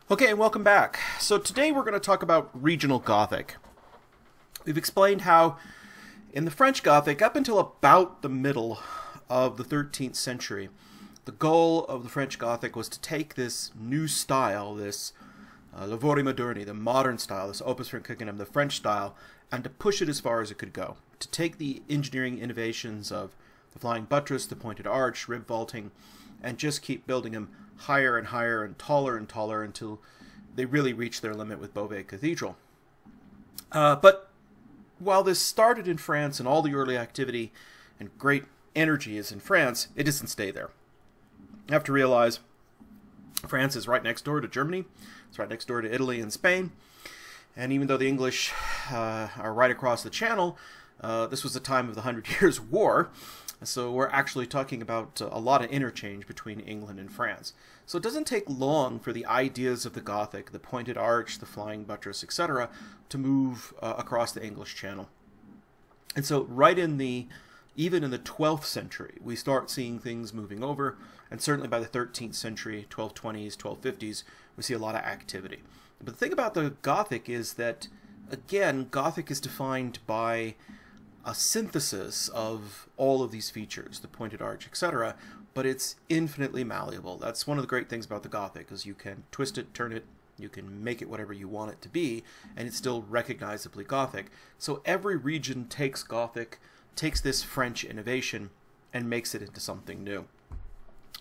Okay, and welcome back. So today we're going to talk about regional Gothic. We've explained how in the French Gothic, up until about the middle of the 13th century, the goal of the French Gothic was to take this new style, this Lavori Moderni, the modern style, this Opus Franciscanum, the French style, and to push it as far as it could go. To take the engineering innovations of the flying buttress, the pointed arch, rib vaulting, and just keep building them higher and higher and taller until they really reach their limit with Beauvais Cathedral. But while this started in France and all the early activity and great energy is in France, it doesn't stay there. You have to realize France is right next door to Germany. It's right next door to Italy and Spain. And even though the English are right across the channel, this was the time of the 100 Years' War. So we're actually talking about a lot of interchange between England and France. So it doesn't take long for the ideas of the Gothic, the pointed arch, the flying buttress, etc., to move across the English Channel. And so right even in the 12th century, we start seeing things moving over, and certainly by the 13th century, 1220s, 1250s, we see a lot of activity. But the thing about the Gothic is that, again, Gothic is defined by a synthesis of all of these features, the pointed arch, etc., but it's infinitely malleable. That's one of the great things about the Gothic, is you can twist it, turn it, you can make it whatever you want it to be, and it's still recognizably Gothic. So every region takes Gothic, takes this French innovation, and makes it into something new.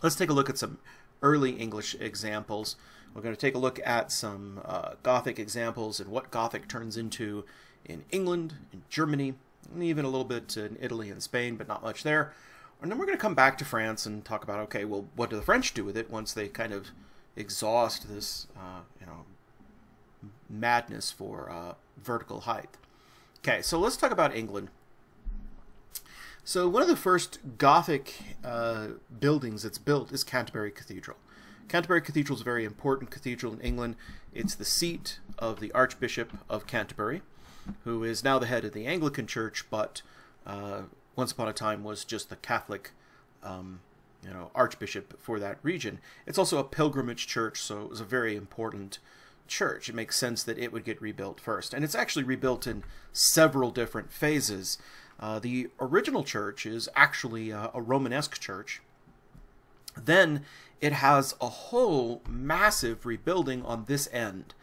Let's take a look at some early English examples. We're going to take a look at some Gothic examples and what Gothic turns into in England, in Germany, and even a little bit in Italy and Spain, but not much there. And then we're going to come back to France and talk about, okay, well, what do the French do with it once they kind of exhaust this, madness for vertical height? Okay, so let's talk about England. So one of the first Gothic buildings that's built is Canterbury Cathedral. Canterbury Cathedral is a very important cathedral in England. It's the seat of the Archbishop of Canterbury, who is now the head of the Anglican Church, but once upon a time was just the Catholic, Archbishop for that region. It's also a pilgrimage church, so it was a very important church. It makes sense that it would get rebuilt first. And it's actually rebuilt in several different phases. The original church is actually a Romanesque church. Then it has a whole massive rebuilding on this end.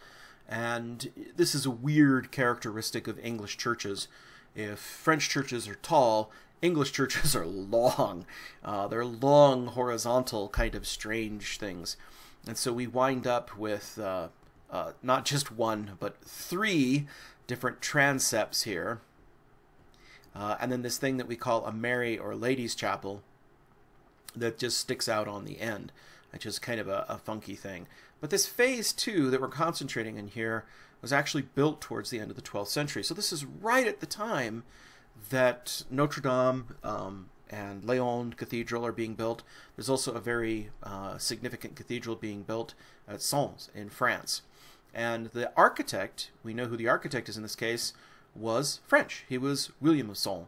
And this is a weird characteristic of English churches. If French churches are tall, English churches are long. They're long, horizontal, kind of strange things. And so we wind up with not just one, but three different transepts here. And then this thing that we call a Mary or Ladies' Chapel that just sticks out on the end, which is kind of a funky thing. But this phase 2 that we're concentrating in here was actually built towards the end of the 12th century. So this is right at the time that Notre Dame and Leon Cathedral are being built. There's also a very significant cathedral being built at Sainte in France. And the architect, we know who the architect is in this case, was French. He was William of Sainte.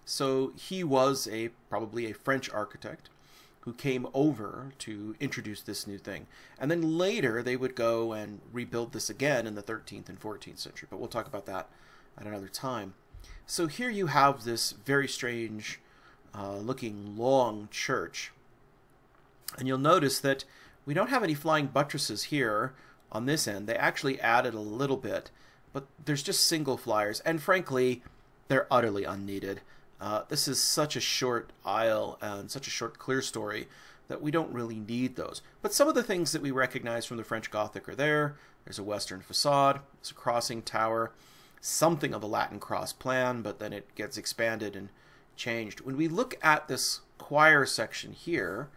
So he was probably a French architect who came over to introduce this new thing. And then later they would go and rebuild this again in the 13th and 14th century, but we'll talk about that at another time. So here you have this very strange looking long church. And you'll notice that we don't have any flying buttresses here on this end. They actually added a little bit, but there's just single flyers, and frankly, they're utterly unneeded. This is such a short aisle and such a short clear story that we don't really need those. But some of the things that we recognize from the French Gothic are there. There's a western facade, there's a crossing tower, something of a Latin cross plan, but then it gets expanded and changed. When we look at this choir section here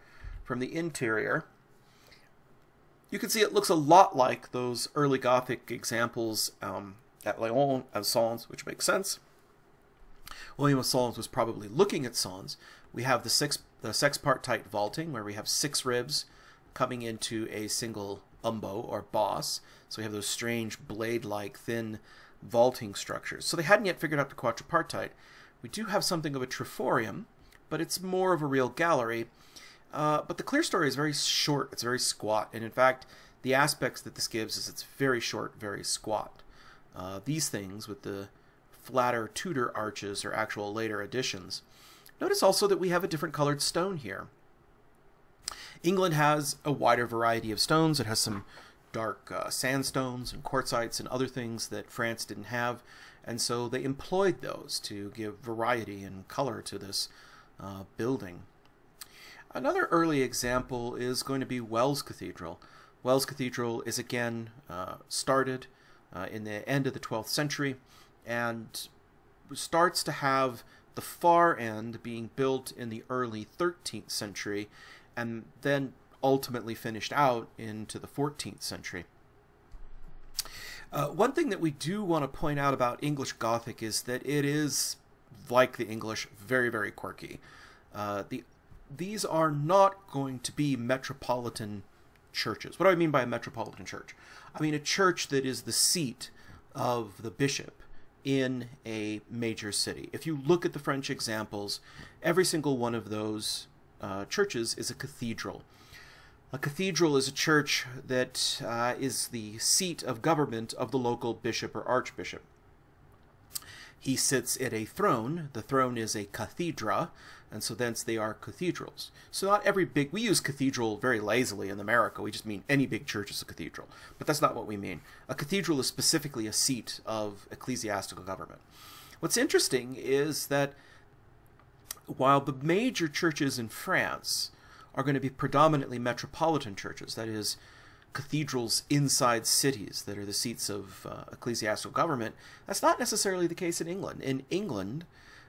from the interior, you can see it looks a lot like those early Gothic examples at Leon and Sainte, which makes sense. William of Sainte was probably looking at Sainte. We have the sexpartite vaulting, where we have 6 ribs coming into a single umbo or boss. So we have those strange blade-like thin vaulting structures. So they hadn't yet figured out the quadripartite. We do have something of a triforium, but it's more of a real gallery. But the clerestory is very short, it's very squat, and in fact, the aspects that this gives is it's very short, very squat. These things with the flatter Tudor arches are actual later additions. Notice also that we have a different colored stone here. England has a wider variety of stones. It has some dark sandstones and quartzites and other things that France didn't have, and so they employed those to give variety and color to this building. Another early example is going to be Wells Cathedral. Wells Cathedral is again started in the end of the 12th century and starts to have the far end being built in the early 13th century and then ultimately finished out into the 14th century. One thing that we do want to point out about English Gothic is that it is, like the English, very, very quirky. These are not going to be metropolitan churches. What do I mean by a metropolitan church? I mean a church that is the seat of the bishop in a major city. If you look at the French examples, every single one of those churches is a cathedral. A cathedral is a church that is the seat of government of the local bishop or archbishop. He sits at a throne. The throne is a cathedra, and so thence they are cathedrals. So not every big, we use cathedral very lazily in America. We just mean any big church is a cathedral. But that's not what we mean. A cathedral is specifically a seat of ecclesiastical government. What's interesting is that while the major churches in France are going to be predominantly metropolitan churches, that is, cathedrals inside cities that are the seats of ecclesiastical government, that's not necessarily the case in England. In England,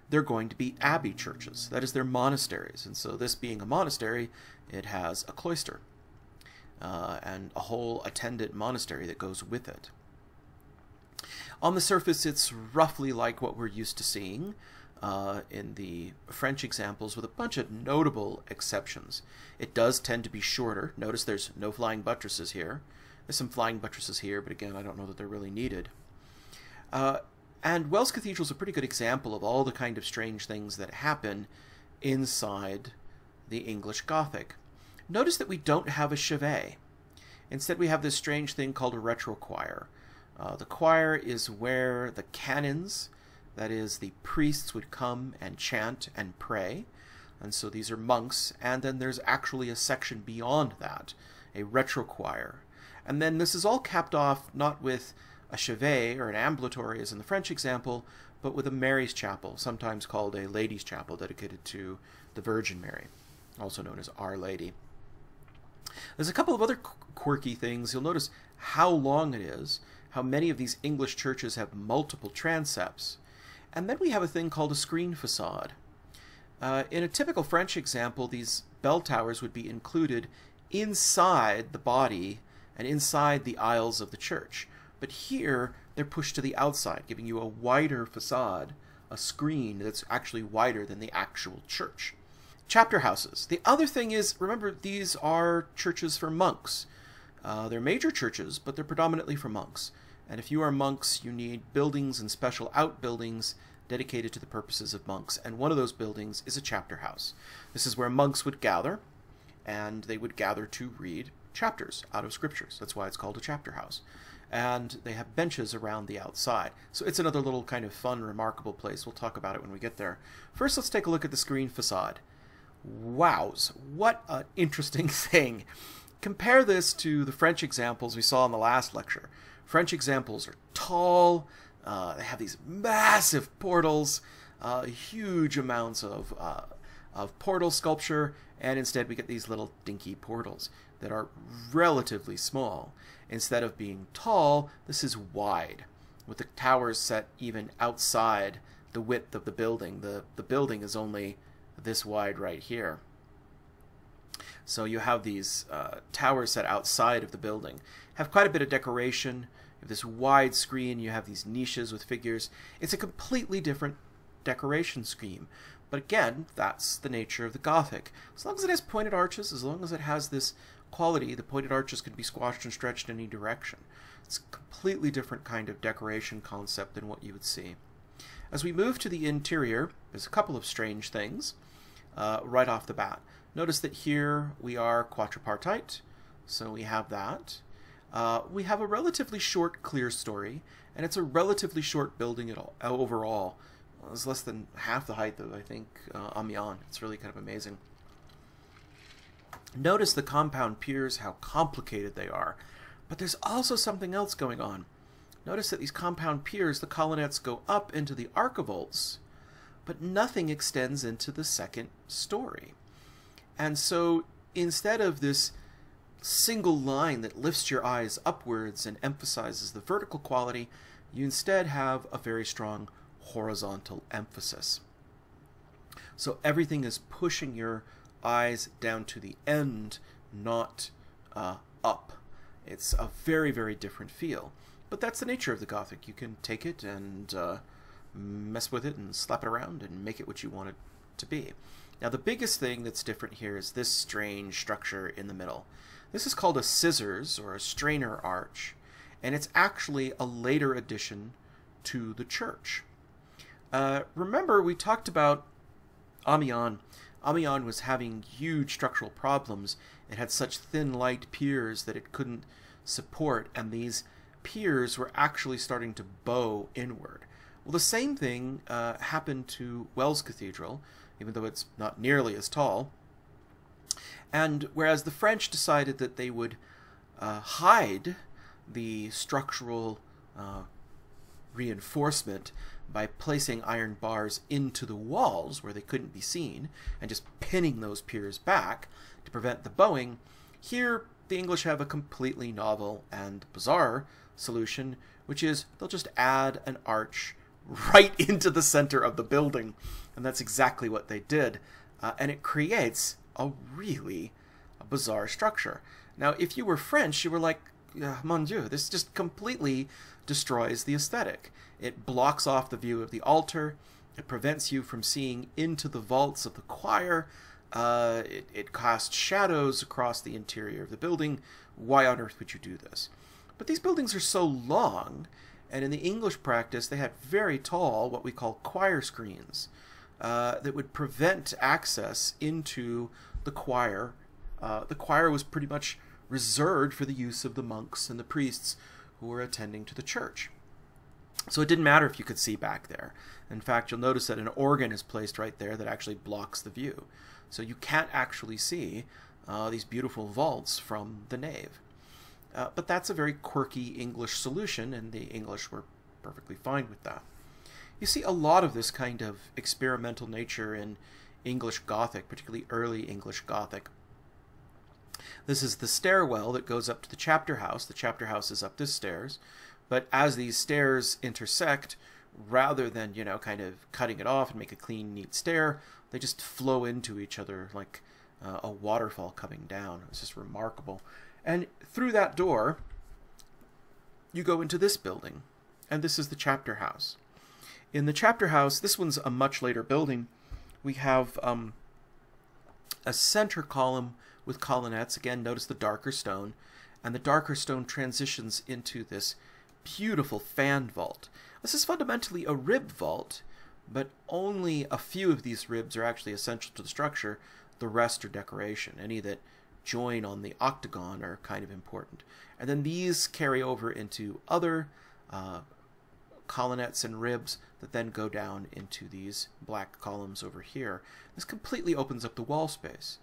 they're going to be abbey churches. That is, they're monasteries. And so this being a monastery, it has a cloister and a whole attendant monastery that goes with it. On the surface, it's roughly like what we're used to seeing in the French examples, with a bunch of notable exceptions. It does tend to be shorter. Notice there's no flying buttresses here. There's some flying buttresses here, but again, I don't know that they're really needed. And Wells Cathedral is a pretty good example of all the kind of strange things that happen inside the English Gothic. Notice that we don't have a chevet. Instead, we have this strange thing called a retrochoir. The choir is where the canons, that is, the priests, would come and chant and pray. And so these are monks. And then there's actually a section beyond that, a retrochoir. And then this is all capped off not with a chevet or an ambulatory as in the French example, but with a Mary's chapel, sometimes called a Lady's Chapel, dedicated to the Virgin Mary, also known as Our Lady. There's a couple of other quirky things. You'll notice how long it is, how many of these English churches have multiple transepts. And then we have a thing called a screen facade. In a typical French example, these bell towers would be included inside the body and inside the aisles of the church. But here, they're pushed to the outside, giving you a wider facade, a screen that's actually wider than the actual church. Chapter houses. The other thing is, remember, these are churches for monks. They're major churches, but they're predominantly for monks. And if you are monks, you need buildings and special outbuildings dedicated to the purposes of monks. And one of those buildings is a chapter house. This is where monks would gather, and they would gather to read chapters out of scriptures. That's why it's called a chapter house. And they have benches around the outside. So it's another little kind of fun, remarkable place. We'll talk about it when we get there. First, let's take a look at the screen facade. Wows, what an interesting thing. Compare this to the French examples we saw in the last lecture. French examples are tall, they have these massive portals, huge amounts of portal sculpture, and instead we get these little dinky portals that are relatively small. Instead of being tall, this is wide, with the towers set even outside the width of the building. The building is only this wide right here. So you have these towers set outside of the building. Have quite a bit of decoration. You have this wide screen. You have these niches with figures. It's a completely different decoration scheme. But again, that's the nature of the Gothic. As long as it has pointed arches, as long as it has this quality, the pointed arches can be squashed and stretched in any direction. It's a completely different kind of decoration concept than what you would see. As we move to the interior, there's a couple of strange things right off the bat. Notice that here we are quatrepartite, so we have that. We have a relatively short clear story, and it's a relatively short building overall. It's less than half the height of, I think, Amiens. It's really kind of amazing. Notice the compound piers, how complicated they are. But there's also something else going on. Notice that these compound piers, the colonnettes go up into the archivolts, but nothing extends into the second story. And so instead of this single line that lifts your eyes upwards and emphasizes the vertical quality, you instead have a very strong horizontal emphasis. So everything is pushing your eyes down to the end, not up. It's a very, very different feel. But that's the nature of the Gothic. You can take it and mess with it and slap it around and make it what you want it to be. Now the biggest thing that's different here is this strange structure in the middle. This is called a scissors or a strainer arch, and it's actually a later addition to the church. Remember, we talked about Amiens. Amiens was having huge structural problems. It had such thin, light piers that it couldn't support, and these piers were actually starting to bow inward. Well, the same thing happened to Wells Cathedral, even though it's not nearly as tall. And whereas the French decided that they would hide the structural reinforcement by placing iron bars into the walls where they couldn't be seen and just pinning those piers back to prevent the bowing, here the English have a completely novel and bizarre solution, which is they'll just add an arch right into the center of the building. And that's exactly what they did. And it creates a really bizarre structure. Now, if you were French, you were like, mon Dieu, this just completely destroys the aesthetic. It blocks off the view of the altar. It prevents you from seeing into the vaults of the choir. It casts shadows across the interior of the building. Why on earth would you do this? But these buildings are so long, and in the English practice, they had very tall, what we call choir screens, that would prevent access into the choir. The choir was pretty much reserved for the use of the monks and the priests who were attending to the church. So it didn't matter if you could see back there. In fact, you'll notice that an organ is placed right there that actually blocks the view. So you can't actually see these beautiful vaults from the nave. But that's a very quirky English solution, and the English were perfectly fine with that. You see a lot of this kind of experimental nature in English Gothic, particularly early English Gothic. This is the stairwell that goes up to the chapter house. The chapter house is up this stairs. But as these stairs intersect, rather than, you know, kind of cutting it off and make a clean, neat stair, they just flow into each other like a waterfall coming down. It's just remarkable. And through that door, you go into this building. And this is the chapter house. In the chapter house, this one's a much later building. We have a center column with colonnettes. Again, notice the darker stone. And the darker stone transitions into this beautiful fan vault. This is fundamentally a rib vault, but only a few of these ribs are actually essential to the structure. The rest are decoration. Any that join on the octagon are kind of important. And then these carry over into other colonnettes and ribs that then go down into these black columns over here. This completely opens up the wall space.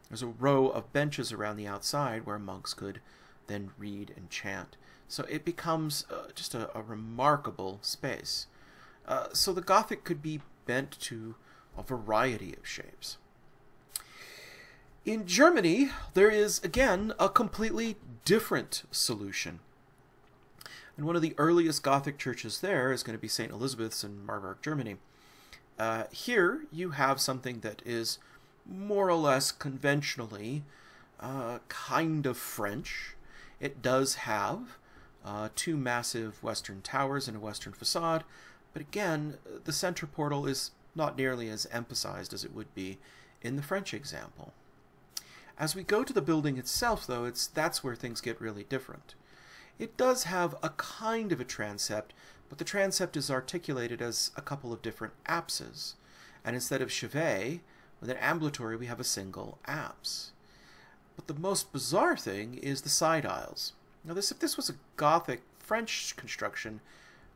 There's a row of benches around the outside where monks could then read and chant. So it becomes just a remarkable space. So the Gothic could be bent to a variety of shapes. In Germany, there is, again, a completely different solution. And one of the earliest Gothic churches there is going to be St. Elizabeth's in Marburg, Germany. Here you have something that is more or less conventionally kind of French. It does have two massive western towers and a western facade, but again, the center portal is not nearly as emphasized as it would be in the French example. As we go to the building itself, though, that's where things get really different. It does have a kind of a transept, but the transept is articulated as a couple of different apses. And instead of chevet, With an ambulatory, we have a single apse. But the most bizarre thing is the side aisles. Now, if this was a Gothic French construction,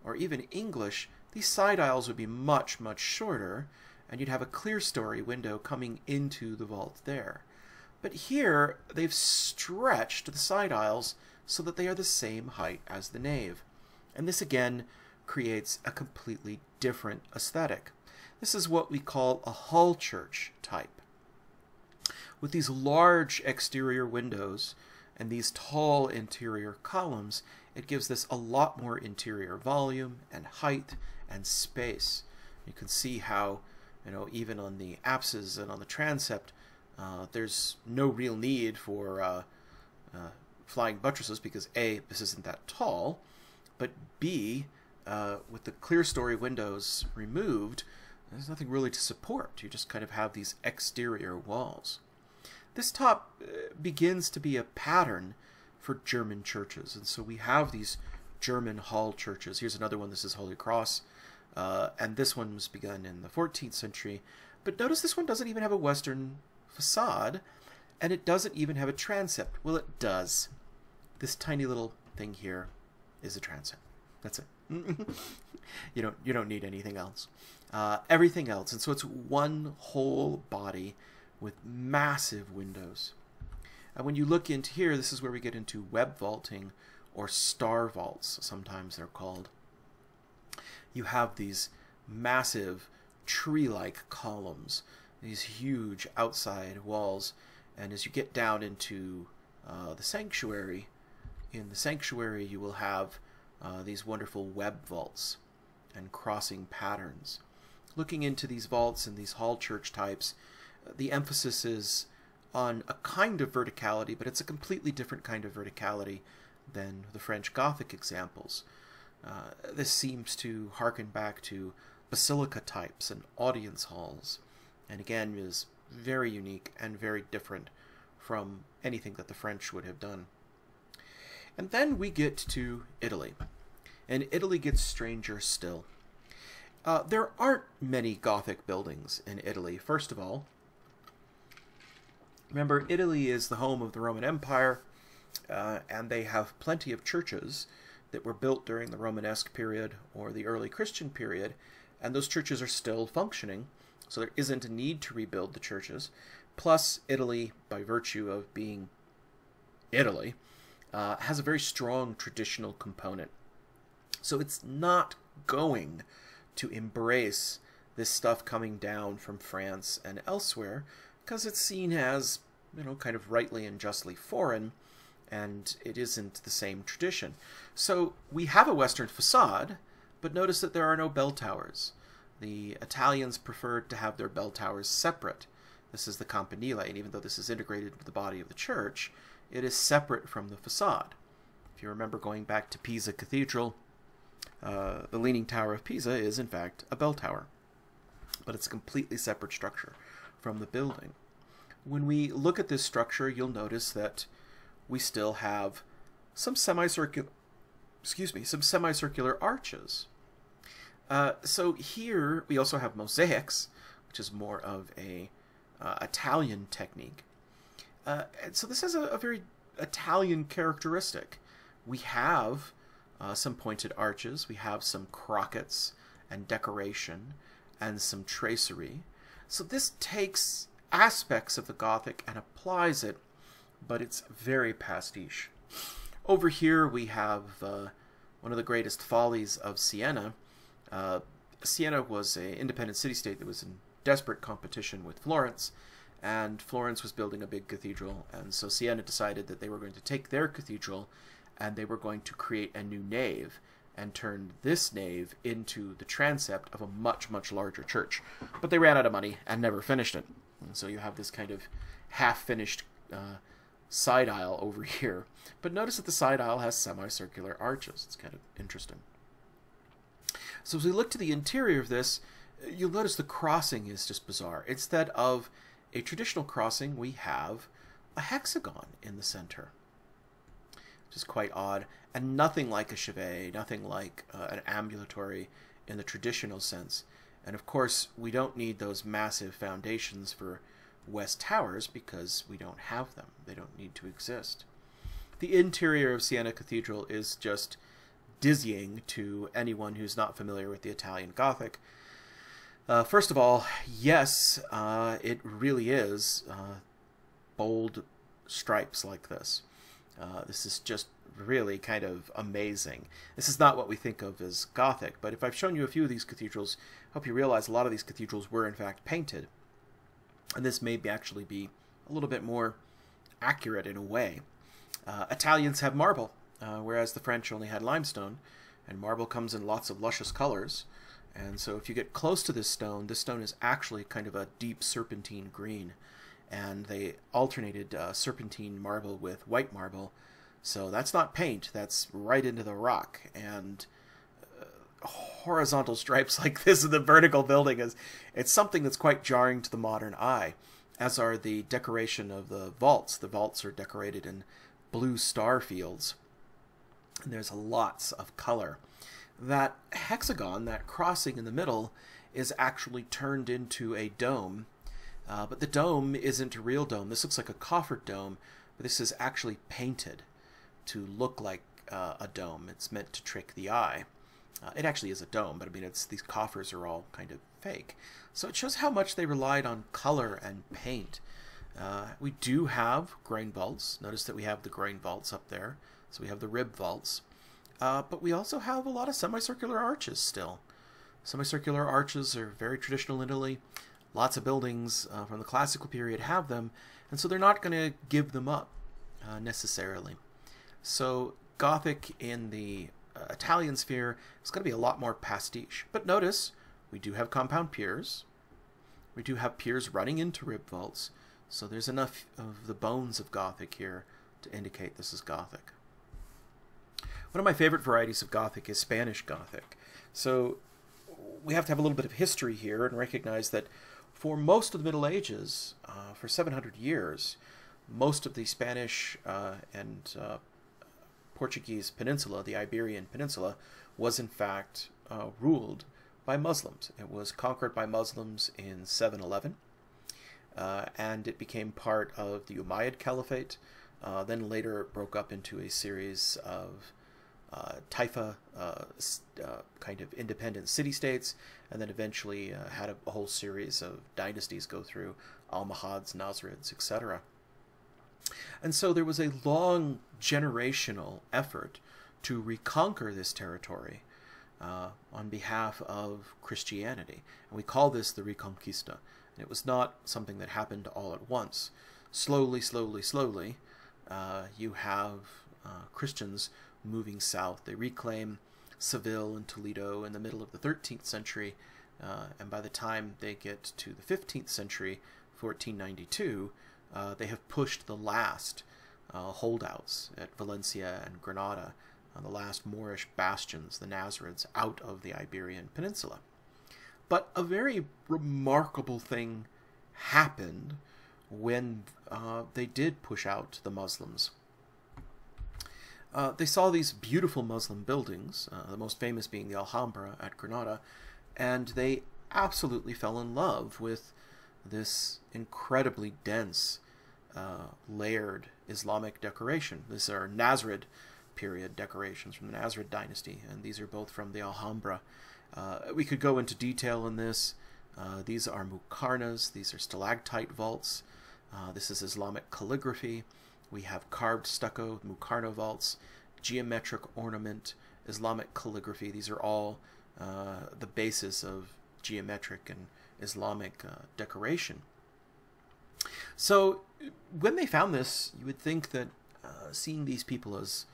or even English, these side aisles would be much, much shorter, and you'd have a clerestory window coming into the vault there. But here, they've stretched the side aisles so that they are the same height as the nave. And this, again, creates a completely different aesthetic. This is what we call a hall church type. With these large exterior windows and these tall interior columns, it gives this a lot more interior volume and height and space. You can see how, even on the apses and on the transept, there's no real need for flying buttresses because A, this isn't that tall, but B, with the clerestory windows removed, there's nothing really to support. You just kind of have these exterior walls. This top begins to be a pattern for German churches, and so we have these German hall churches. Here's another one. This is Holy Cross, and this one was begun in the 14th century. But notice this one doesn't even have a western facade, and it doesn't even have a transept. Well, it does. This tiny little thing here is a transept. That's it. You don't need anything else. Everything else, and so it's one whole body with massive windows. And when you look into here, this is where we get into web vaulting, or star vaults, sometimes they're called. You have these massive tree-like columns, these huge outside walls, and as you get down into the sanctuary, in the sanctuary you will have these wonderful web vaults and crossing patterns. Looking into these vaults and these hall church types, the emphasis is on a kind of verticality, but it's a completely different kind of verticality than the French Gothic examples. This seems to harken back to basilica types and audience halls, and again is very unique and very different from anything that the French would have done. And then we get to Italy, and Italy gets stranger still. There aren't many Gothic buildings in Italy. First of all, remember, Italy is the home of the Roman Empire, and they have plenty of churches that were built during the Romanesque period or the early Christian period, and those churches are still functioning, so there isn't a need to rebuild the churches. Plus, Italy, by virtue of being Italy, has a very strong traditional component. So it's not going to embrace this stuff coming down from France and elsewhere, because it's seen as, kind of rightly and justly foreign, and it isn't the same tradition. So we have a Western facade, but notice that there are no bell towers. The Italians preferred to have their bell towers separate. This is the campanile, and even though this is integrated into the body of the church, it is separate from the facade. If you remember going back to Pisa Cathedral, the Leaning Tower of Pisa is, in fact, a bell tower. But it's a completely separate structure from the building. When we look at this structure, you'll notice that we still have some semicircular arches. So here we also have mosaics, which is more of a Italian technique. So this has a very Italian characteristic. We have some pointed arches, we have some crockets and decoration, and some tracery. So this takes aspects of the Gothic and applies it, but it's very pastiche. Over here we have one of the greatest follies of Siena. Siena was an independent city-state that was in desperate competition with Florence, and Florence was building a big cathedral, and so Siena decided that they were going to take their cathedral and they were going to create a new nave and turn this nave into the transept of a much, much larger church. But they ran out of money and never finished it. And so you have this kind of half-finished side aisle over here. But notice that the side aisle has semicircular arches. It's kind of interesting. So as we look to the interior of this, you'll notice the crossing is just bizarre. Instead of a traditional crossing, we have a hexagon in the center, which is quite odd, and nothing like a chevet, nothing like an ambulatory in the traditional sense. And of course, we don't need those massive foundations for west towers because we don't have them. They don't need to exist. The interior of Siena Cathedral is just dizzying to anyone who's not familiar with the Italian Gothic. First of all, yes, it really is bold stripes like this. This is just really kind of amazing. This is not what we think of as Gothic, but if I've shown you a few of these cathedrals, I hope you realize a lot of these cathedrals were in fact painted. And this may actually be a little bit more accurate in a way. Italians have marble, whereas the French only had limestone, and marble comes in lots of luscious colors. And so if you get close to this stone is actually kind of a deep serpentine green. And they alternated serpentine marble with white marble. So that's not paint, that's right into the rock. And horizontal stripes like this in the vertical building it's something that's quite jarring to the modern eye, as are the decoration of the vaults. The vaults are decorated in blue star fields, and there's lots of color. That hexagon, that crossing in the middle, is actually turned into a dome, but the dome isn't a real dome. This looks like a coffered dome, but this is actually painted to look like a dome. It's meant to trick the eye. It actually is a dome, but I mean, these coffers are all kind of fake. So it shows how much they relied on color and paint. We do have groin vaults. Notice that we have the groin vaults up there. So we have the rib vaults. But we also have a lot of semicircular arches still. Semicircular arches are very traditional in Italy. Lots of buildings from the classical period have them, and so they're not going to give them up necessarily. So Gothic in the Italian sphere is going to be a lot more pastiche. But notice, we do have compound piers. We do have piers running into rib vaults. So there's enough of the bones of Gothic here to indicate this is Gothic. One of my favorite varieties of Gothic is Spanish Gothic. So we have to have a little bit of history here and recognize that for most of the Middle Ages, for 700 years, most of the Spanish and Portuguese peninsula, the Iberian Peninsula, was in fact ruled by Muslims. It was conquered by Muslims in 711, and it became part of the Umayyad Caliphate. Then later it broke up into a series of Taifa kind of independent city-states, and then eventually had a whole series of dynasties go through, Almohads, Nasrids, etc. And so there was a long generational effort to reconquer this territory on behalf of Christianity. And we call this the Reconquista. And it was not something that happened all at once. Slowly, you have Christians moving south. They reclaim Seville and Toledo in the middle of the 13th century, and by the time they get to the 15th century, 1492, they have pushed the last holdouts at Valencia and Grenada, the last Moorish bastions, the Nasrids, out of the Iberian Peninsula. But a very remarkable thing happened when they did push out the Muslims. They saw these beautiful Muslim buildings, the most famous being the Alhambra at Grenada, and they absolutely fell in love with this incredibly dense, layered Islamic decoration. These are Nasrid period decorations from the Nasrid dynasty, and these are both from the Alhambra. We could go into detail in this. These are muqarnas, these are stalactite vaults. This is Islamic calligraphy. We have carved stucco, muqarna vaults, geometric ornament, Islamic calligraphy. These are all the basis of geometric and Islamic decoration. So when they found this, you would think that seeing these people as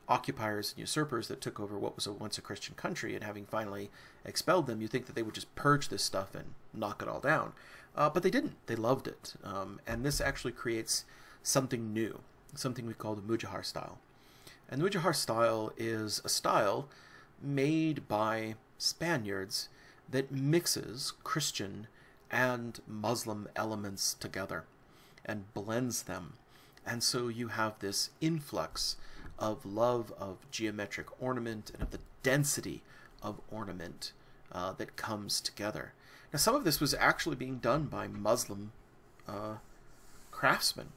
occupiers and usurpers that took over what was once a Christian country, and having finally expelled them, you think that they would just purge this stuff and knock it all down. But they didn't. They loved it. And this actually creates something new, something we call the Mudejar Style. And the Mudejar Style is a style made by Spaniards that mixes Christian and Muslim elements together and blends them. And so you have this influx of love of geometric ornament and of the density of ornament that comes together. Now, some of this was actually being done by Muslim craftsmen.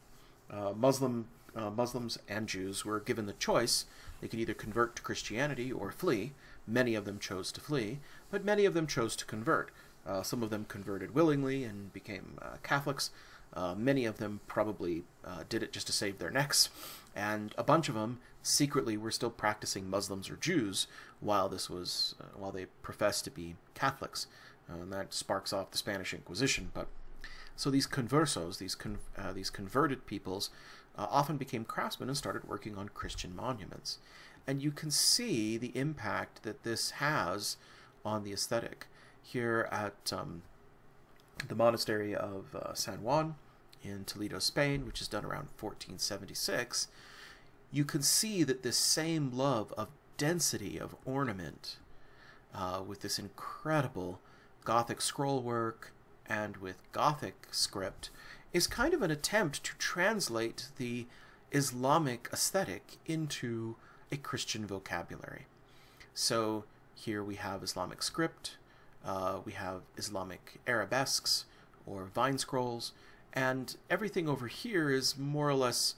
Muslims and Jews were given the choice. They could either convert to Christianity or flee. Many of them chose to flee, but many of them chose to convert. Some of them converted willingly and became Catholics. Many of them probably did it just to save their necks, and a bunch of them secretly were still practicing Muslims or Jews while they professed to be Catholics. And that sparks off the Spanish Inquisition. But so these conversos, these converted peoples, often became craftsmen and started working on Christian monuments. And you can see the impact that this has on the aesthetic. Here at the monastery of San Juan in Toledo, Spain, which is done around 1476, you can see that this same love of density of ornament with this incredible Gothic scrollwork and with Gothic script is kind of an attempt to translate the Islamic aesthetic into a Christian vocabulary. So here we have Islamic script, we have Islamic arabesques or vine scrolls, and everything over here is more or less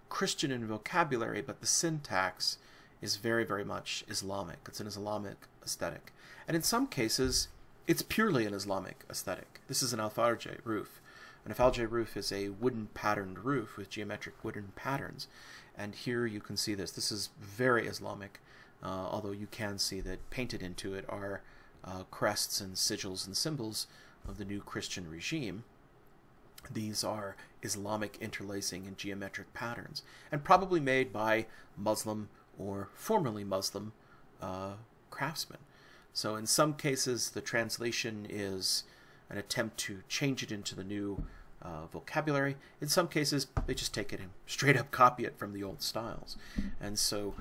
Christian in vocabulary, but the syntax is very, very much Islamic. It's an Islamic aesthetic. And in some cases, it's purely an Islamic aesthetic. This is an alfarje roof. An alfarje roof is a wooden patterned roof with geometric wooden patterns. And here you can see this. This is very Islamic, although you can see that painted into it are crests and sigils and symbols of the new Christian regime. These are Islamic interlacing and geometric patterns, and probably made by Muslim or formerly Muslim craftsmen. So in some cases, the translation is an attempt to change it into the new vocabulary. In some cases, they just take it and straight up copy it from the old styles. And so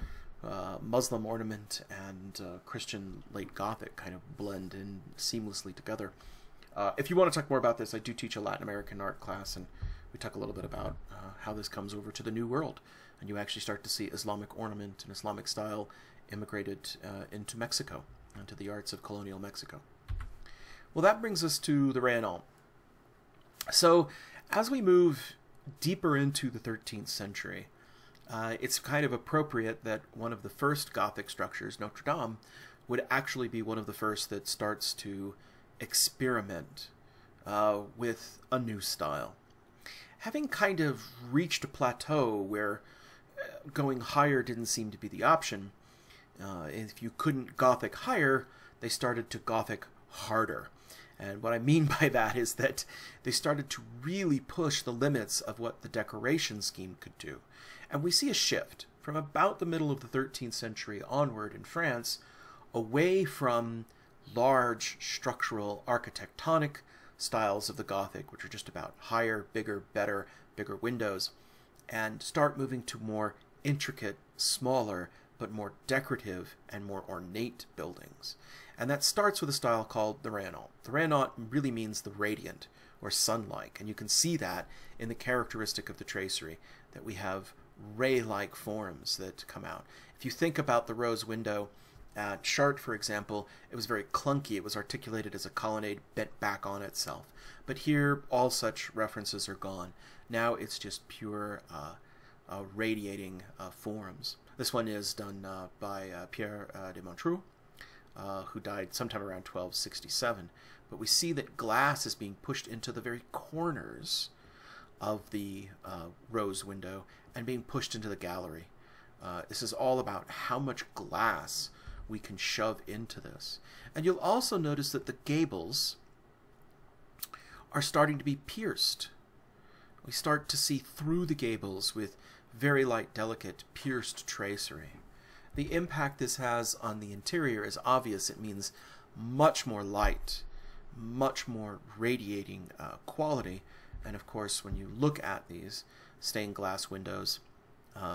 Muslim ornament and Christian late Gothic kind of blend in seamlessly together. If you want to talk more about this, I do teach a Latin American art class, and we talk a little bit about how this comes over to the New World. And you actually start to see Islamic ornament and Islamic style immigrated into Mexico, into the arts of colonial Mexico. Well, that brings us to the Rayonnant. So as we move deeper into the 13th century, it's kind of appropriate that one of the first Gothic structures, Notre Dame, would actually be one of the first that starts to experiment with a new style. Having kind of reached a plateau where going higher didn't seem to be the option, if you couldn't Gothic higher, they started to Gothic harder. And what I mean by that is that they started to really push the limits of what the decoration scheme could do. And we see a shift from about the middle of the 13th century onward in France away from large structural architectonic styles of the Gothic, which are just about higher, bigger, better, bigger windows, and start moving to more intricate, smaller, but more decorative and more ornate buildings. And that starts with a style called the Rayonnant. The Rayonnant really means the radiant or sun-like, and you can see that in the characteristic of the tracery, that we have ray-like forms that come out. If you think about the rose window at Chartres, for example, it was very clunky. It was articulated as a colonnade bent back on itself. But here, all such references are gone. Now it's just pure radiating forms. This one is done by Pierre de Montreux, who died sometime around 1267. But we see that glass is being pushed into the very corners of the rose window and being pushed into the gallery. This is all about how much glass we can shove into this. And you'll also notice that the gables are starting to be pierced. We start to see through the gables with very light, delicate, pierced tracery. The impact this has on the interior is obvious. It means much more light, much more radiating quality. And of course, when you look at these stained glass windows,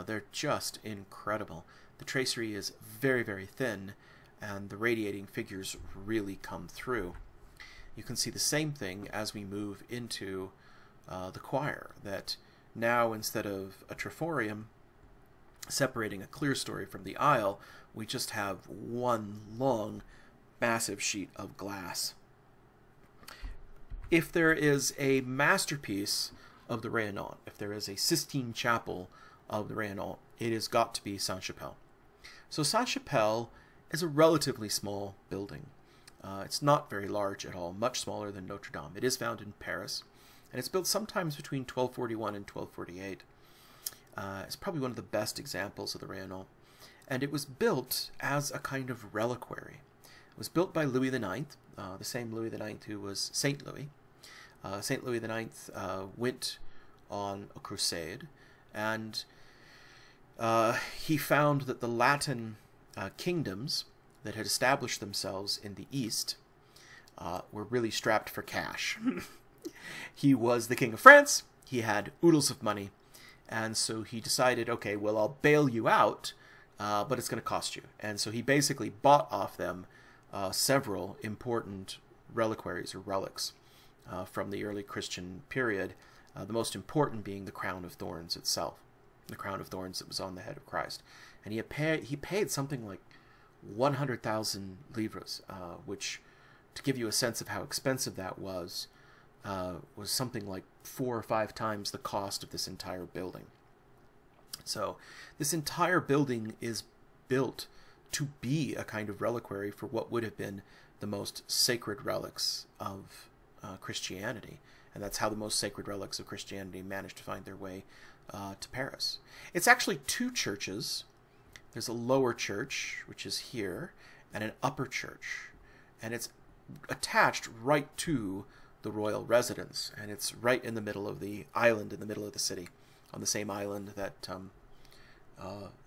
they're just incredible. The tracery is very, very thin, and the radiating figures really come through. You can see the same thing as we move into the choir, that now instead of a triforium separating a clerestory from the aisle, we just have one long, massive sheet of glass. if there is a masterpiece of the Rayonnant, if there is a Sistine Chapel of the Rayonnant, it has got to be Sainte-Chapelle. So Sainte-Chapelle is a relatively small building. It's not very large at all, much smaller than Notre Dame. It is found in Paris, and it's built sometimes between 1241 and 1248. It's probably one of the best examples of the Rayonnant, and it was built as a kind of reliquary. It was built by Louis IX, the same Louis IX who was Saint Louis. Saint Louis IX went on a crusade, and he found that the Latin kingdoms that had established themselves in the East were really strapped for cash. He was the King of France, he had oodles of money, and so he decided, okay, well, I'll bail you out, but it's going to cost you. And so he basically bought off them several important reliquaries or relics from the early Christian period, the most important being the crown of thorns itself, the crown of thorns that was on the head of Christ. And he paid something like 100,000 livres, which, to give you a sense of how expensive that was something like 4 or 5 times the cost of this entire building. So this entire building is built to be a kind of reliquary for what would have been the most sacred relics of Christianity. And that's how the most sacred relics of Christianity managed to find their way to Paris. It's actually 2 churches. There's a lower church, which is here, and an upper church. And it's attached right to the royal residence, and it's right in the middle of the island, in the middle of the city, on the same island that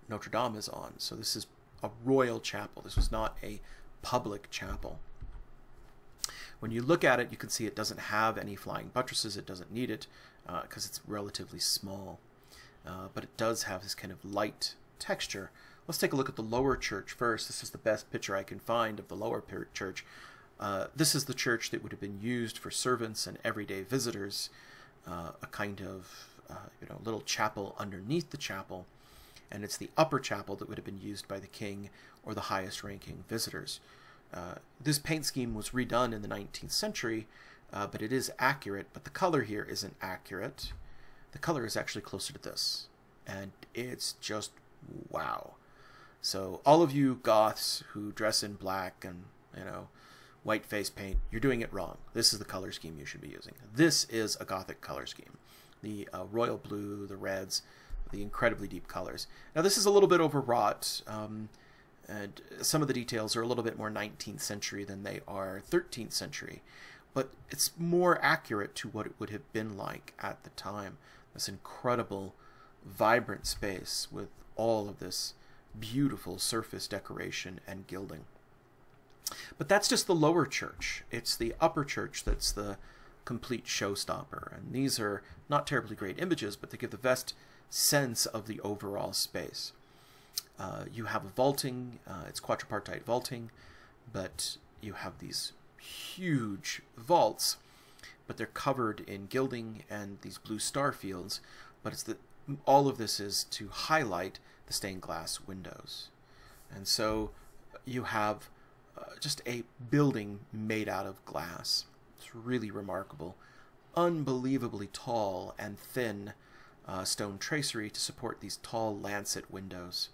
Notre Dame is on. So this is a royal chapel. This was not a public chapel. When you look at it, you can see it doesn't have any flying buttresses. It doesn't need it because it's relatively small. But it does have this kind of light texture. Let's take a look at the lower church first. This is the best picture I can find of the lower church. This is the church that would have been used for servants and everyday visitors, a kind of little chapel underneath the chapel, and it's the upper chapel that would have been used by the king or the highest ranking visitors. This paint scheme was redone in the 19th century, but it is accurate, but the color here isn't accurate. The color is actually closer to this, and it's just wow. So all of you goths who dress in black and white face paint, you're doing it wrong. This is the color scheme you should be using. This is a Gothic color scheme. The royal blue, the reds, the incredibly deep colors. Now this is a little bit overwrought, and some of the details are a little bit more 19th century than they are 13th century, but it's more accurate to what it would have been like at the time. This incredible, vibrant space with all of this beautiful surface decoration and gilding. But that's just the lower church. It's the upper church that's the complete showstopper. And these are not terribly great images, but they give the best sense of the overall space. You have a vaulting, it's quadripartite vaulting, but you have these huge vaults, but they're covered in gilding and these blue star fields, but it's all of this is to highlight the stained glass windows. And so you have just a building made out of glass. It's really remarkable. Unbelievably tall and thin stone tracery to support these tall lancet windows.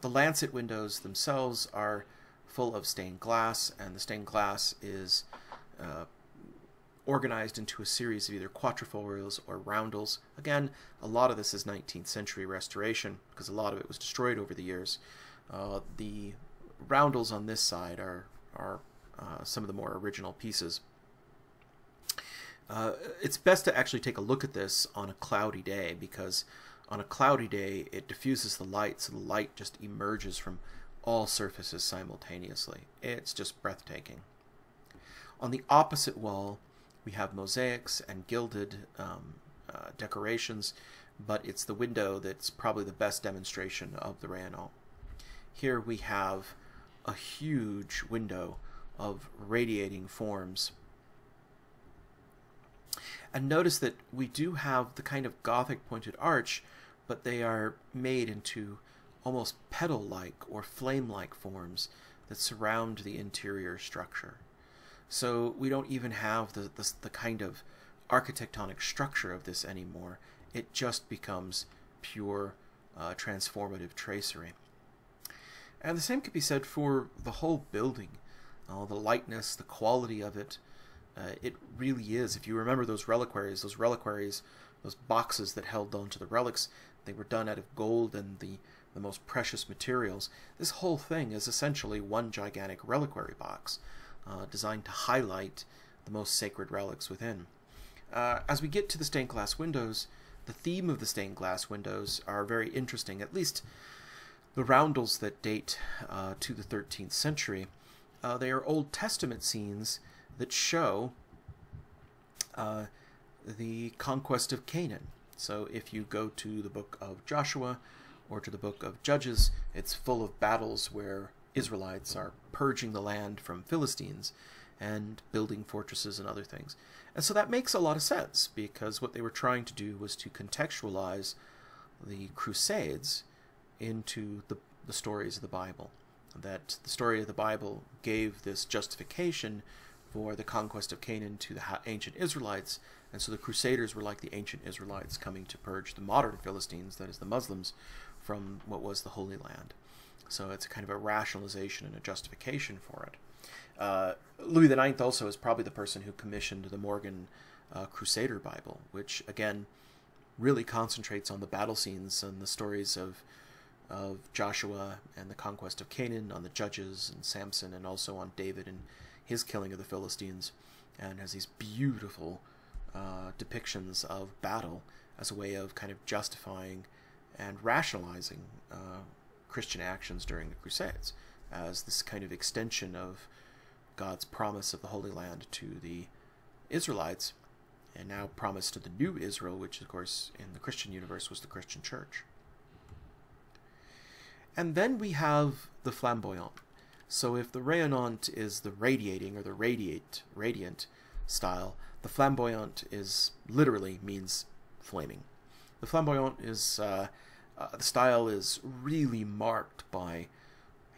The lancet windows themselves are full of stained glass, and the stained glass is organized into a series of either quatrefoils or roundels. Again, a lot of this is 19th century restoration because a lot of it was destroyed over the years. The roundels on this side are some of the more original pieces. It's best to actually take a look at this on a cloudy day, because on a cloudy day it diffuses the light, so the light just emerges from all surfaces simultaneously. It's just breathtaking. On the opposite wall we have mosaics and gilded decorations, but it's the window that's probably the best demonstration of the Rayonnant. Here we have a huge window of radiating forms. And notice that we do have the kind of Gothic pointed arch, but they are made into almost petal-like or flame-like forms that surround the interior structure. So we don't even have the kind of architectonic structure of this anymore. It just becomes pure transformative tracery. And the same could be said for the whole building. The lightness, the quality of it. It really is. If you remember those reliquaries, those boxes that held on to the relics, they were done out of gold and the most precious materials. This whole thing is essentially one gigantic reliquary box, designed to highlight the most sacred relics within. As we get to the stained glass windows, the theme of the stained glass windows are very interesting, at least the roundels that date to the 13th century. They are Old Testament scenes that show the conquest of Canaan. So if you go to the book of Joshua or to the book of Judges, it's full of battles where Israelites are purging the land from Philistines and building fortresses and other things. And so that makes a lot of sense, because what they were trying to do was to contextualize the Crusades into the stories of the Bible. That the story of the Bible gave this justification for the conquest of Canaan to the ancient Israelites, and so the Crusaders were like the ancient Israelites coming to purge the modern Philistines, that is the Muslims, from what was the Holy Land. So it's a kind of a rationalization and a justification for it. Louis IX also is probably the person who commissioned the Morgan Crusader Bible, which again really concentrates on the battle scenes and the stories of Joshua and the conquest of Canaan, on the Judges and Samson, and also on David and his killing of the Philistines, and has these beautiful depictions of battle as a way of kind of justifying and rationalizing Christian actions during the Crusades as this kind of extension of God's promise of the Holy Land to the Israelites, and now promise to the new Israel, which of course in the Christian universe was the Christian Church. And then we have the flamboyant. So if the Rayonnant is the radiating or the radiant style, the flamboyant is literally means flaming. The flamboyant is the style is really marked by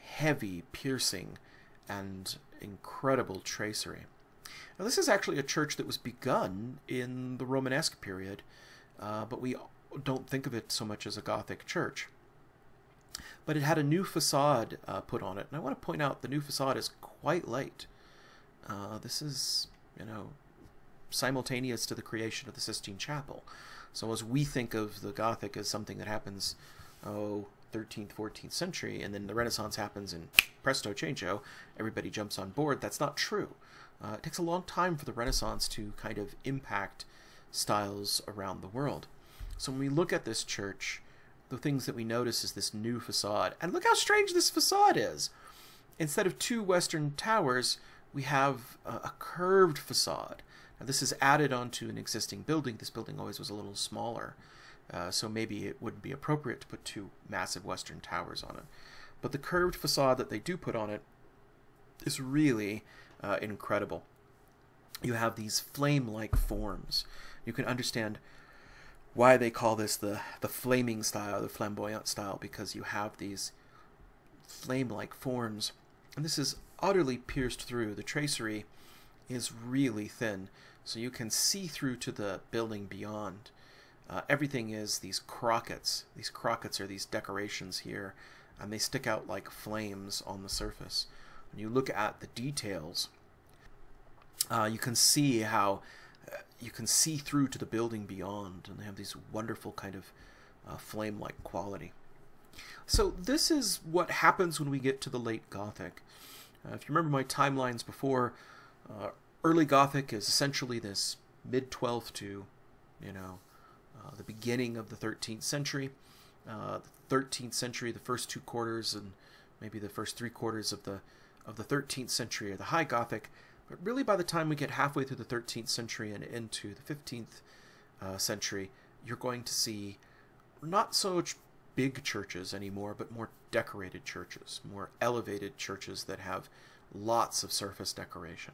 heavy, piercing, and incredible tracery. Now, this is actually a church that was begun in the Romanesque period, but we don't think of it so much as a Gothic church. But it had a new facade put on it, and I want to point out the new facade is quite late. This is, simultaneous to the creation of the Sistine Chapel. So as we think of the Gothic as something that happens, 13th, 14th century, and then the Renaissance happens and presto changeo, everybody jumps on board, that's not true. It takes a long time for the Renaissance to kind of impact styles around the world. So when we look at this church, the things that we notice is this new facade. And look how strange this facade is. Instead of two western towers, we have a curved facade. Now, this is added onto an existing building. This building always was a little smaller, so maybe it wouldn't be appropriate to put two massive western towers on it. But the curved facade that they do put on it is really incredible. You have these flame-like forms. You can understand why they call this the flaming style, the flamboyant style, because you have these flame-like forms, and this is utterly pierced through. The tracery is really thin, so you can see through to the building beyond. Everything is these crockets. These crockets are these decorations here, and they stick out like flames on the surface. When you look at the details, you can see how you can see through to the building beyond, and they have these wonderful kind of flame-like quality. So this is what happens when we get to the late Gothic. If you remember my timelines before, early Gothic is essentially this mid-12th to, the beginning of the 13th century. The 13th century, the first 2 quarters and maybe the first 3 quarters of the 13th century are the High Gothic. But really by the time we get halfway through the 13th century and into the 15th century, you're going to see not so much big churches anymore, but more decorated churches, more elevated churches that have lots of surface decoration.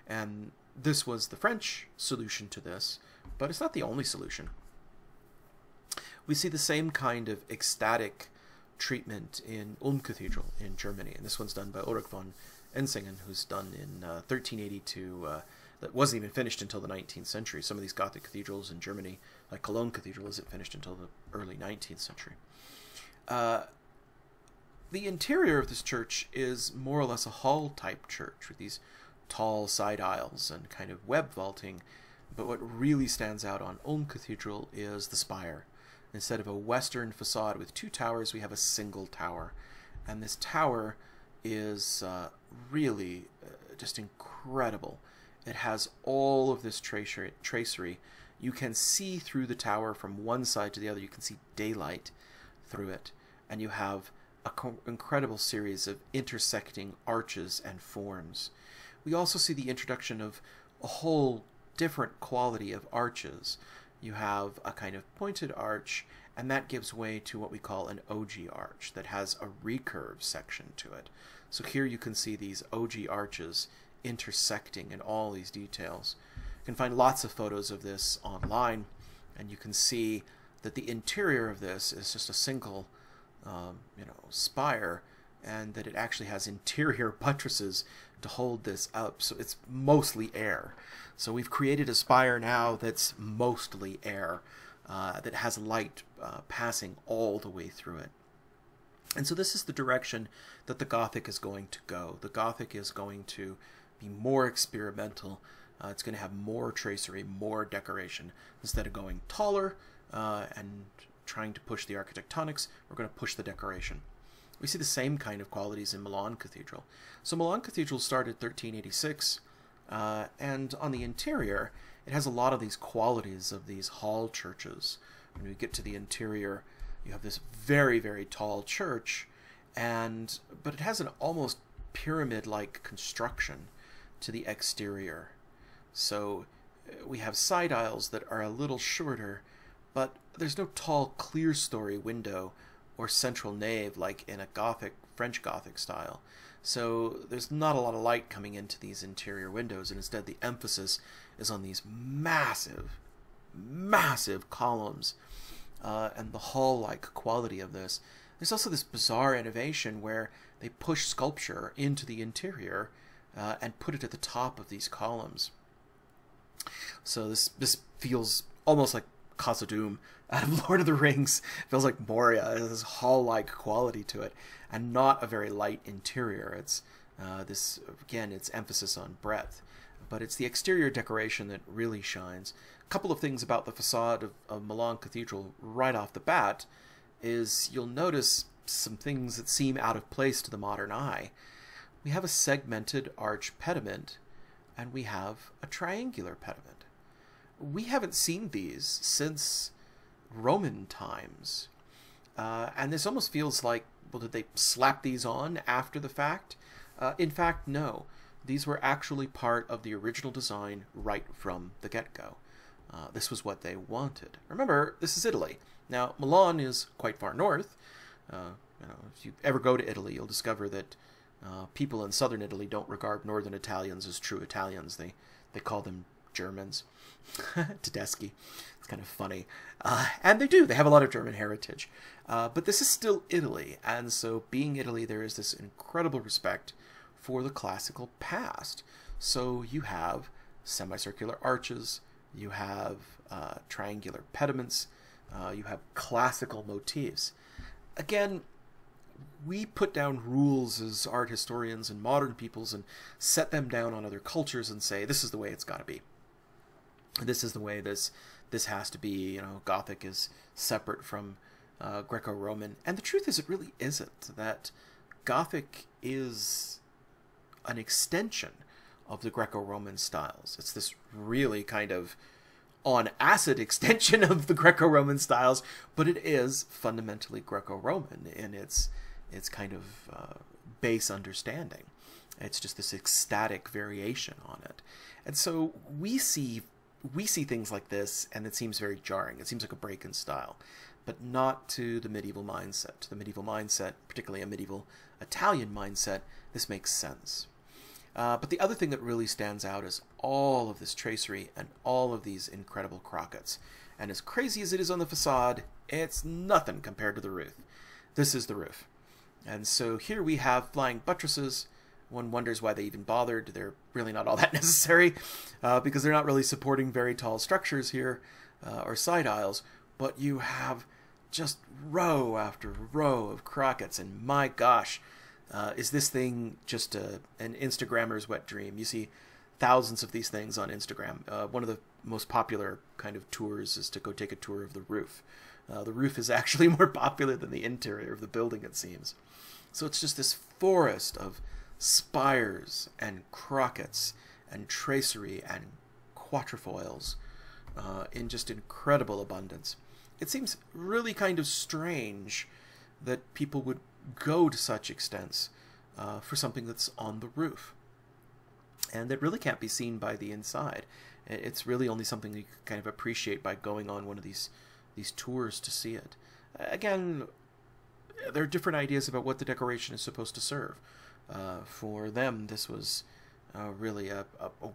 And this was the French solution to this, but it's not the only solution. We see the same kind of ecstatic treatment in Ulm Cathedral in Germany, and this one's done by Ulrich von Ensingen, who's done in 1382. That wasn't even finished until the 19th century. Some of these Gothic cathedrals in Germany, like Cologne Cathedral, isn't finished until the early 19th century. The interior of this church is more or less a hall-type church with these tall side aisles and kind of web vaulting, but what really stands out on Ulm Cathedral is the spire. Instead of a western facade with two towers, we have a single tower, and this tower is really just incredible. It has all of this tracery. You can see through the tower from one side to the other. You can see daylight through it, and you have an incredible series of intersecting arches and forms. We also see the introduction of a whole different quality of arches. You have a kind of pointed arch, and that gives way to what we call an ogee arch that has a recurve section to it. So here you can see these ogee arches intersecting in all these details. You can find lots of photos of this online, and you can see that the interior of this is just a single spire, and that it actually has interior buttresses to hold this up, so it's mostly air. So we've created a spire now that's mostly air, that has light passing all the way through it. And so this is the direction that the Gothic is going to go. The Gothic is going to be more experimental. It's going to have more tracery, more decoration. Instead of going taller and trying to push the architectonics, we're going to push the decoration. We see the same kind of qualities in Milan Cathedral. So Milan Cathedral started 1386, and on the interior, it has a lot of these qualities of these hall churches. When we get to the interior, you have this very, very tall church, but it has an almost pyramid-like construction to the exterior. So we have side aisles that are a little shorter, but there's no tall clerestory window or central nave like in a Gothic, French Gothic style. So there's not a lot of light coming into these interior windows, and instead the emphasis is on these massive, massive columns and the hall-like quality of this. There's also this bizarre innovation where they push sculpture into the interior and put it at the top of these columns. So this feels almost like Khazad-dûm out of Lord of the Rings. It feels like Moria. It has this hall-like quality to it, and not a very light interior. It's its emphasis on breadth. But it's the exterior decoration that really shines. A couple of things about the facade of Milan Cathedral right off the bat is you'll notice some things that seem out of place to the modern eye. We have a segmented arch pediment, and we have a triangular pediment. We haven't seen these since Roman times. And this almost feels like, well, did they slap these on after the fact? In fact, no. These were actually part of the original design right from the get-go. This was what they wanted. Remember, this is Italy. Now, Milan is quite far north. If you ever go to Italy, you'll discover that people in southern Italy don't regard northern Italians as true Italians. They call them Germans. Tedeschi. It's kind of funny. And they do. They have a lot of German heritage. But this is still Italy. And so being Italy, there is this incredible respect for the classical past. So you have semicircular arches. You have triangular pediments. You have classical motifs. Again, we put down rules as art historians and modern peoples and set them down on other cultures and say, this is the way it's got to be. This is the way this has to be. Gothic is separate from Greco-Roman. And the truth is, it really isn't. That Gothic is an extension of the Greco-Roman styles. It's this really kind of on acid extension of the Greco-Roman styles, but it is fundamentally Greco-Roman in its kind of base understanding. It's just this ecstatic variation on it. And so we see things like this, and it seems very jarring. It seems like a break in style, but not to the medieval mindset. To the medieval mindset, particularly a medieval Italian mindset, this makes sense. But the other thing that really stands out is all of this tracery and all of these incredible crockets. And as crazy as it is on the facade, it's nothing compared to the roof. this is the roof. And so here we have flying buttresses. One wonders why they even bothered. They're really not all that necessary because they're not really supporting very tall structures here or side aisles. But you have just row after row of crockets, and my gosh, is this thing just an Instagrammer's wet dream. You see thousands of these things on Instagram. One of the most popular kind of tours is to go take a tour of the roof. The roof is actually more popular than the interior of the building, it seems. So it's just this forest of spires and crockets and tracery and quatrefoils in just incredible abundance. It seems really kind of strange that people would go to such extents for something that's on the roof, and that really can't be seen by the inside. It's really only something you can kind of appreciate by going on one of these tours to see it. Again, there are different ideas about what the decoration is supposed to serve. For them, this was really a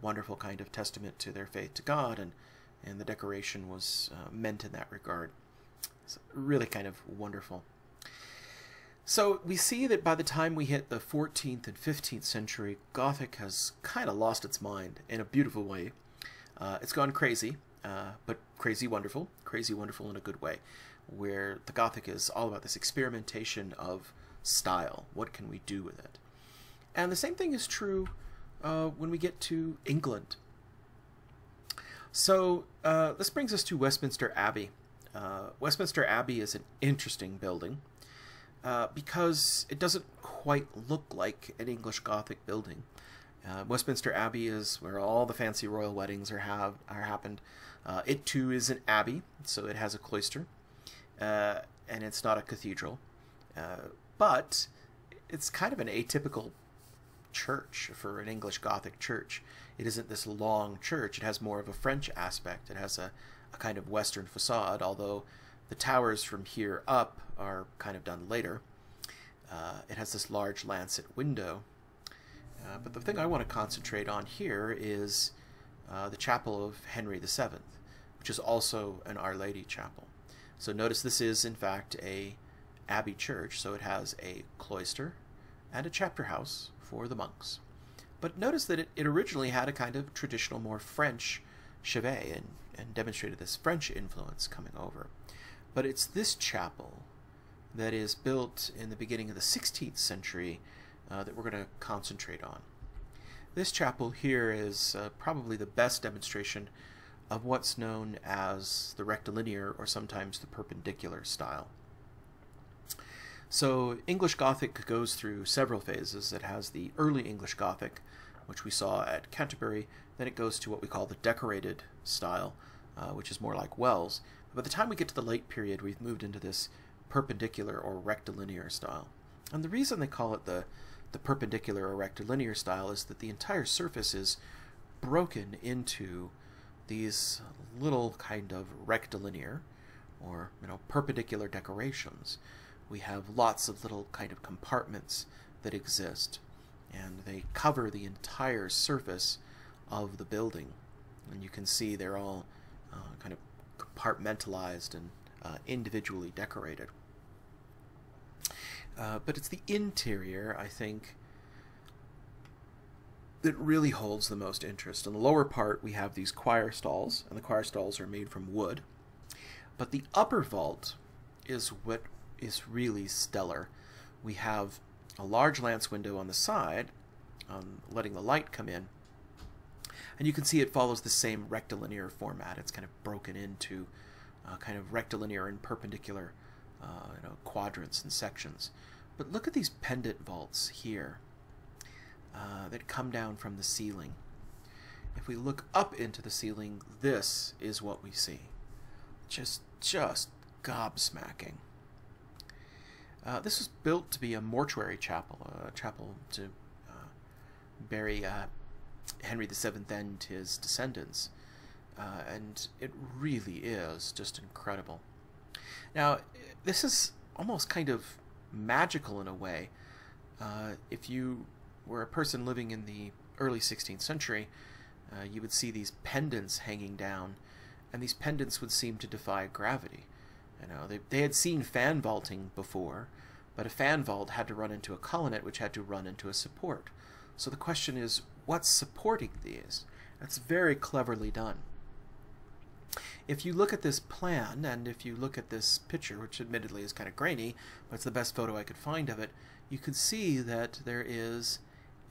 wonderful kind of testament to their faith to God, and the decoration was meant in that regard. It's really kind of wonderful. So we see that by the time we hit the 14th and 15th century, Gothic has kind of lost its mind in a beautiful way. It's gone crazy, but crazy wonderful in a good way, where the Gothic is all about this experimentation of style. What can we do with it? And the same thing is true when we get to England. So this brings us to Westminster Abbey. Westminster Abbey is an interesting building because it doesn't quite look like an English Gothic building. Westminster Abbey is where all the fancy royal weddings are happened. It too is an abbey, so it has a cloister, and it's not a cathedral, but it's kind of an atypical church for an English Gothic church. It isn't this long church. It has more of a French aspect. It has a kind of Western facade, although the towers from here up are kind of done later. It has this large lancet window. But the thing I want to concentrate on here is the chapel of Henry VII, which is also an Our Lady chapel. So notice this is, in fact, a abbey church, so it has a cloister and a chapter house for the monks. But notice that it originally had a kind of traditional, more French chevet and demonstrated this French influence coming over. But it's this chapel that is built in the beginning of the 16th century that we're going to concentrate on. This chapel here is probably the best demonstration of what's known as the rectilinear or sometimes the perpendicular style. So English Gothic goes through several phases. It has the early English Gothic, which we saw at Canterbury. Then it goes to what we call the decorated style, which is more like Wells. By the time we get to the late period, we've moved into this perpendicular or rectilinear style. And the reason they call it the perpendicular or rectilinear style is that the entire surface is broken into these little kind of rectilinear or perpendicular decorations. We have lots of little kind of compartments that exist, and they cover the entire surface of the building, and you can see they're all kind of compartmentalized and individually decorated. But it's the interior, I think, that really holds the most interest. In the lower part, we have these choir stalls, and the choir stalls are made from wood. But the upper vault is what is really stellar. We have a large lance window on the side, letting the light come in. And you can see it follows the same rectilinear format. It's kind of broken into kind of rectilinear and perpendicular quadrants and sections. But look at these pendant vaults here that come down from the ceiling. If we look up into the ceiling, this is what we see. Just gobsmacking. This was built to be a mortuary chapel, a chapel to bury Henry VII and his descendants. And it really is just incredible. Now, this is almost kind of magical in a way. If you were a person living in the early 16th century, you would see these pendants hanging down, and these pendants would seem to defy gravity. They had seen fan vaulting before, but a fan vault had to run into a colonnade, which had to run into a support. So the question is, what's supporting these? That's very cleverly done. If you look at this plan, and if you look at this picture, which admittedly is kind of grainy, but it's the best photo I could find of it, you can see that there is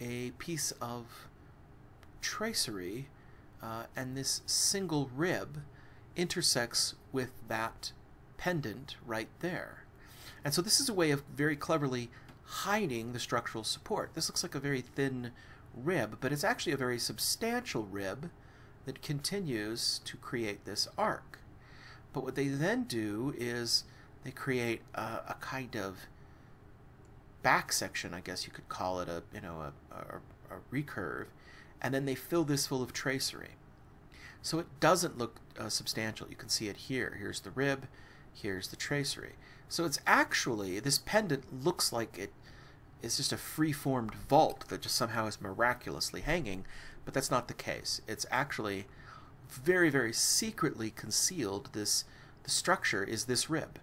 a piece of tracery, and this single rib intersects with that pendant right there. And so this is a way of very cleverly hiding the structural support. This looks like a very thin rib, but it's actually a very substantial rib that continues to create this arc. But what they then do is they create a kind of back section, I guess you could call it, a recurve, and then they fill this full of tracery. So it doesn't look substantial. You can see it here. Here's the rib, here's the tracery. So it's actually, this pendant looks like it is just a free-formed vault that just somehow is miraculously hanging, but that's not the case. It's actually very, very secretly concealed. The structure is this rib,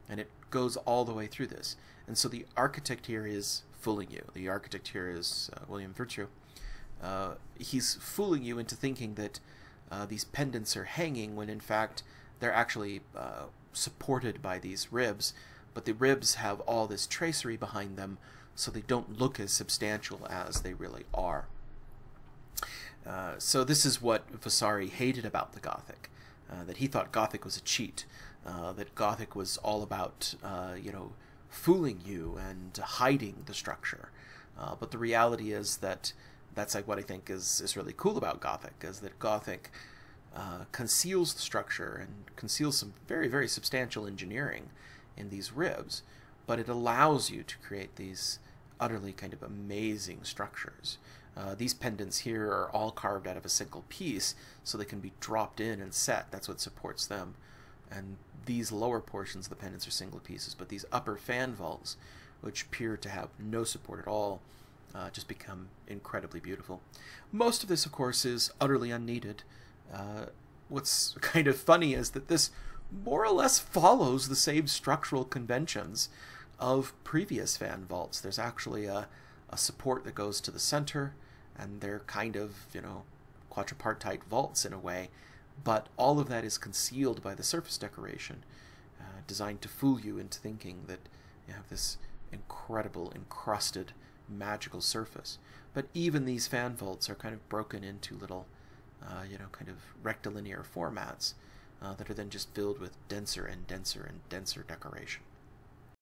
and it goes all the way through this. And so the architect here is fooling you. The architect here is William Virtue. He's fooling you into thinking that these pendants are hanging when in fact they're actually supported by these ribs, but the ribs have all this tracery behind them, so they don't look as substantial as they really are. So this is what Vasari hated about the Gothic, that he thought Gothic was a cheat, that Gothic was all about, fooling you and hiding the structure. But the reality is that that's like what I think is really cool about Gothic, is that Gothic conceals the structure and conceals some very, very substantial engineering in these ribs, but it allows you to create these utterly kind of amazing structures. These pendants here are all carved out of a single piece, so they can be dropped in and set. That's what supports them. And these lower portions of the pendants are single pieces, but these upper fan vaults, which appear to have no support at all, just become incredibly beautiful. Most of this, of course, is utterly unneeded. What's kind of funny is that this more or less follows the same structural conventions of previous fan vaults. There's actually a support that goes to the center, and they're kind of, quadripartite vaults in a way, but all of that is concealed by the surface decoration, designed to fool you into thinking that you have this incredible, encrusted, magical surface. But even these fan vaults are kind of broken into little, kind of rectilinear formats that are then just filled with denser and denser and denser decoration.